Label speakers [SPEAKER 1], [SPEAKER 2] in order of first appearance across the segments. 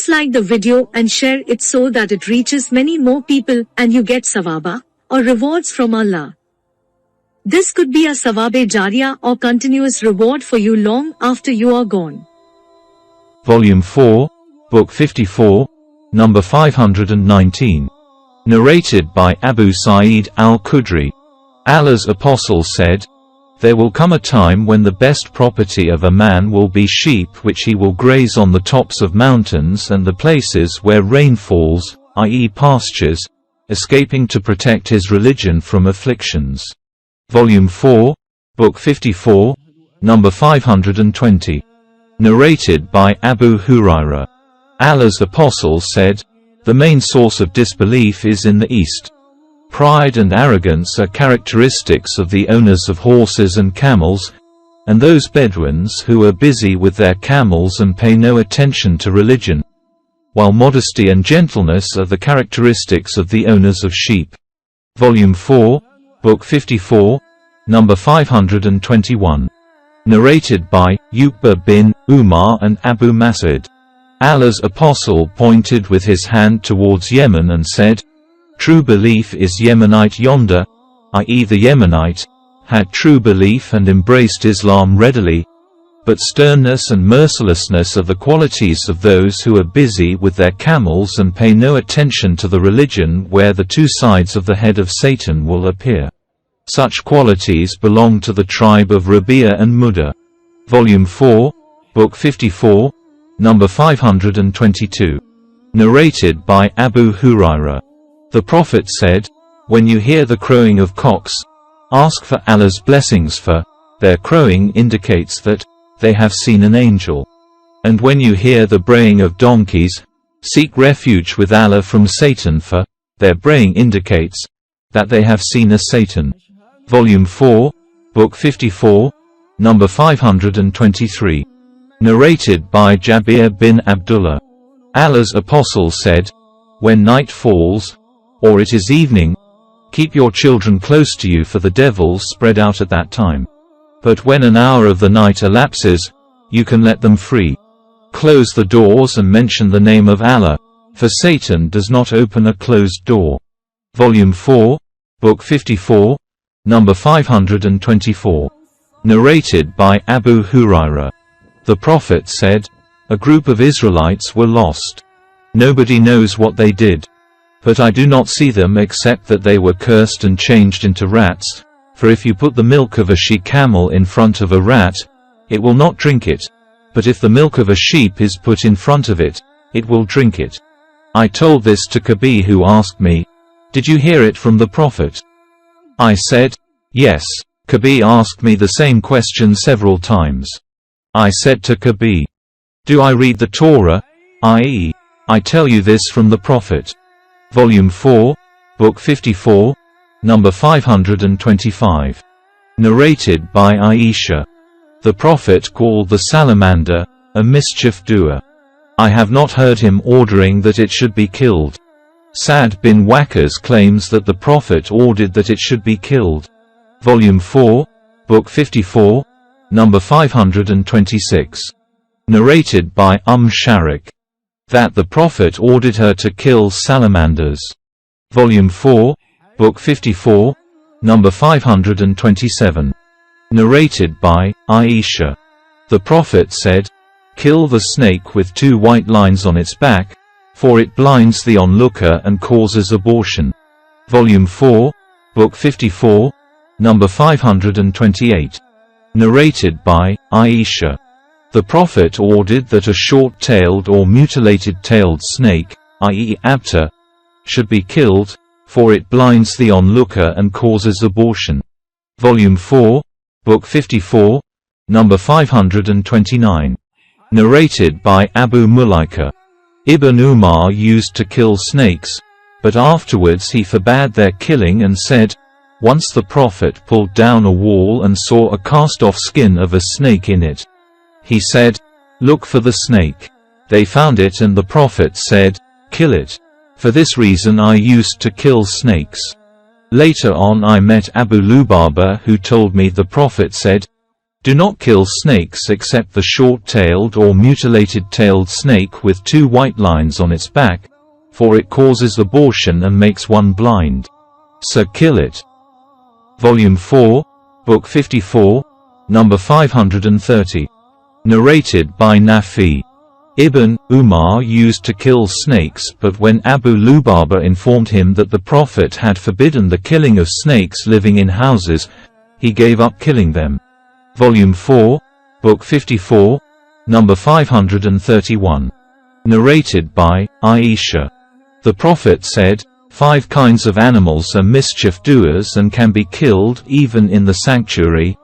[SPEAKER 1] Please like the video and share it so that it reaches many more people and you get sawaba, or rewards from Allah. This could be a sawabe jariyah or continuous reward for you long after you are gone.
[SPEAKER 2] Volume 4, Book 54, number 519. Narrated by Abu Sa'id al-Khudri. Allah's Apostle said, "There will come a time when the best property of a man will be sheep which he will graze on the tops of mountains and the places where rain falls, i.e. pastures, escaping to protect his religion from afflictions." Volume 4, Book 54, number 520. Narrated by Abu Hurairah. Allah's Apostle said, "The main source of disbelief is in the east. Pride and arrogance are characteristics of the owners of horses and camels, and those Bedouins who are busy with their camels and pay no attention to religion, while modesty and gentleness are the characteristics of the owners of sheep." Volume 4, Book 54, number 521. Narrated by Uqba bin Umar and Abu Mas'ud. Allah's Apostle pointed with his hand towards Yemen and said, "True belief is Yemenite yonder," i.e. the Yemenite had true belief and embraced Islam readily, but sternness and mercilessness are the qualities of those who are busy with their camels and pay no attention to the religion where the two sides of the head of Satan will appear. Such qualities belong to the tribe of Rabi'a and Mudda. Volume 4, Book 54, number 522. Narrated by Abu Hurairah. The Prophet said, "When you hear the crowing of cocks, ask for Allah's blessings, for their crowing indicates that they have seen an angel. And when you hear the braying of donkeys, seek refuge with Allah from Satan, for their braying indicates that they have seen a Satan." Volume 4, Book 54, number 523. Narrated by Jabir bin Abdullah. Allah's Apostle said, "When night falls, or it is evening, keep your children close to you, for the devils spread out at that time. But when an hour of the night elapses, you can let them free. Close the doors and mention the name of Allah, for Satan does not open a closed door." Volume 4, Book 54, number 524. Narrated by Abu Hurairah. The Prophet said, "A group of Israelites were lost. Nobody knows what they did. But I do not see them except that they were cursed and changed into rats, for if you put the milk of a she-camel in front of a rat, it will not drink it, but if the milk of a sheep is put in front of it, it will drink it." I told this to Kabi, who asked me, "Did you hear it from the Prophet?" I said, "Yes." Kabi asked me the same question several times. I said to Kabi, "Do I read the Torah, i.e., I tell you this from the Prophet?" Volume 4, Book 54, number 525. Narrated by Aisha. The Prophet called the salamander a mischief doer. I have not heard him ordering that it should be killed. Sa'd bin Waqqas claims that the Prophet ordered that it should be killed. Volume 4, Book 54, number 526. Narrated by Sharik. That the Prophet ordered her to kill salamanders. Volume 4, Book 54, number 527. Narrated by Aisha. The Prophet said, "Kill the snake with 2 white lines on its back, for it blinds the onlooker and causes abortion." Volume 4, Book 54, number 528. Narrated by Aisha. The Prophet ordered that a short-tailed or mutilated-tailed snake, i.e. abtar, should be killed, for it blinds the onlooker and causes abortion. Volume 4, Book 54, number 529. Narrated by Abu Mulaika. Ibn Umar used to kill snakes, but afterwards he forbade their killing and said, "Once the Prophet pulled down a wall and saw a cast-off skin of a snake in it. He said, 'Look for the snake.' They found it and the Prophet said, 'Kill it. For this reason I used to kill snakes.' Later on I met Abu Lubaba, who told me the Prophet said, Do not kill snakes except the short-tailed or mutilated-tailed snake with 2 white lines on its back, for it causes abortion and makes one blind. So kill it. Volume 4, Book 54, number 530. Narrated by Nafi. Ibn Umar used to kill snakes, but when Abu Lubaba informed him that the Prophet had forbidden the killing of snakes living in houses, he gave up killing them. Volume 4, Book 54, number 531. Narrated by Aisha. The Prophet said, 5 kinds of animals are mischief doers and can be killed even in the sanctuary.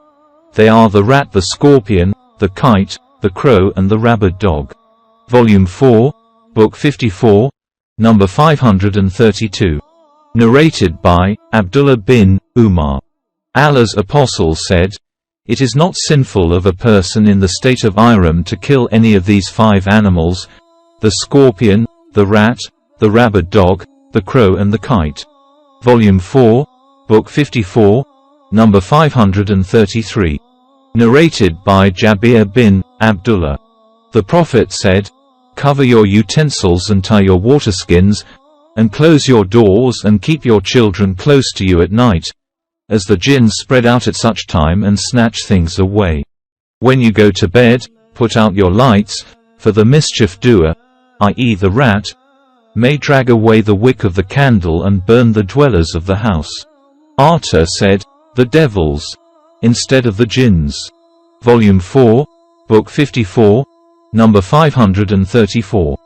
[SPEAKER 2] They are the rat, the scorpion, the kite, the crow and the rabid dog. Volume 4, Book 54, number 532. Narrated by Abdullah bin Umar. Allah's Apostle said, it is not sinful of a person in the state of ihram to kill any of these 5 animals, the scorpion, the rat, the rabid dog, the crow and the kite. Volume 4, Book 54, number 533. Narrated by Jabir bin Abdullah. The Prophet said, cover your utensils and tie your waterskins, and close your doors and keep your children close to you at night, as the jinns spread out at such time and snatch things away. When you go to bed, put out your lights, for the mischief doer, i.e. the rat, may drag away the wick of the candle and burn the dwellers of the house. Atta said, the devils, instead of the jinns. Volume 4, Book 54, number 534.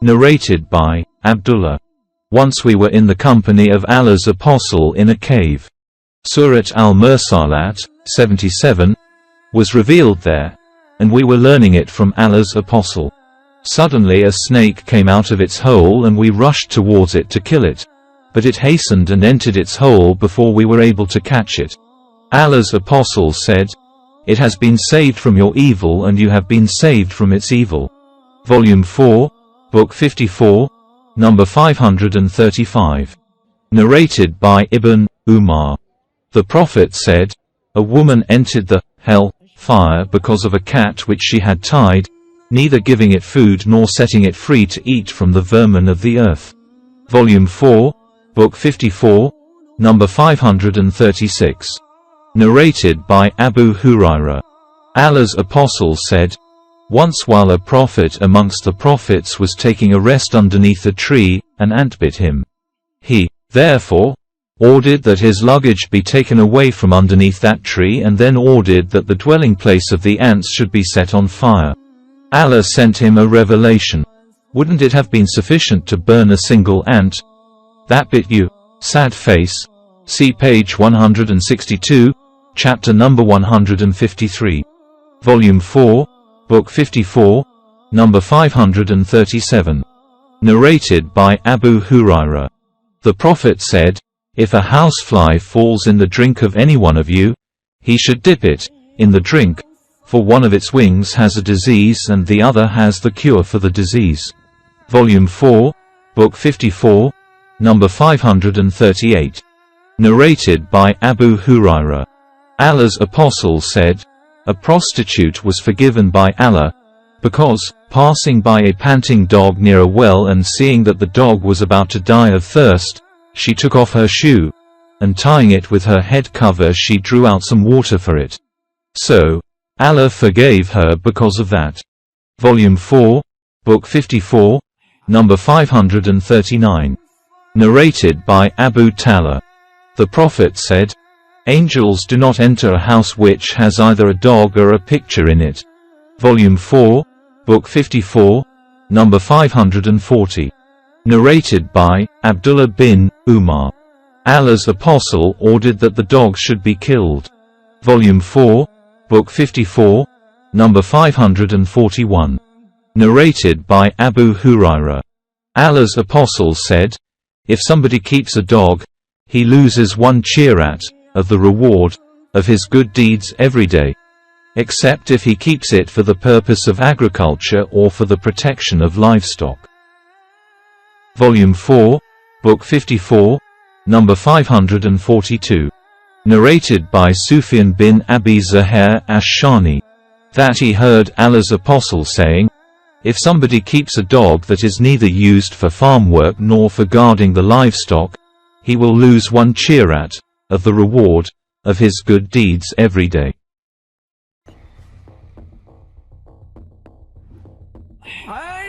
[SPEAKER 2] Narrated by Abdullah. Once we were in the company of Allah's Apostle in a cave. Surah Al-Mursalat, 77, was revealed there, and we were learning it from Allah's Apostle. Suddenly a snake came out of its hole and we rushed towards it to kill it, but it hastened and entered its hole before we were able to catch it. Allah's Apostle said, it has been saved from your evil and you have been saved from its evil. Volume 4, Book 54, number 535. Narrated by Ibn Umar. The Prophet said, a woman entered the hell fire because of a cat which she had tied, neither giving it food nor setting it free to eat from the vermin of the earth. Volume 4, Book 54, number 536. Narrated by Abu Hurairah. Allah's Apostle said, once while a prophet amongst the prophets was taking a rest underneath a tree, an ant bit him. He, therefore, ordered that his luggage be taken away from underneath that tree and then ordered that the dwelling place of the ants should be set on fire. Allah sent him a revelation. Wouldn't it have been sufficient to burn a single ant that bit you? Sad face. See page 162, chapter number 153. Volume 4, Book 54, number 537. Narrated by Abu Hurairah. The Prophet said, if a housefly falls in the drink of any one of you, he should dip it in the drink, for one of its wings has a disease and the other has the cure for the disease. Volume 4, Book 54, number 538. Narrated by Abu Hurairah. Allah's Apostle said, a prostitute was forgiven by Allah, because, passing by a panting dog near a well and seeing that the dog was about to die of thirst, she took off her shoe, and tying it with her head cover she drew out some water for it. So, Allah forgave her because of that. Volume 4, Book 54, number 539. Narrated by Abu Talha. The Prophet said, angels do not enter a house which has either a dog or a picture in it. Volume 4, Book 54, number 540. Narrated by Abdullah bin Umar. Allah's Apostle ordered that the dog should be killed. Volume 4, Book 54, number 541. Narrated by Abu Hurairah. Allah's Apostle said, if somebody keeps a dog, he loses 1 qirat of the reward of his good deeds every day, except if he keeps it for the purpose of agriculture or for the protection of livestock. Volume 4, Book 54, number 542. Narrated by Sufyan bin Abi Zuhair ash-Shami, that he heard Allah's Apostle saying, "If somebody keeps a dog that is neither used for farm work nor for guarding the livestock, he will lose one qirat of the reward of his good deeds every day."
[SPEAKER 3] Hi.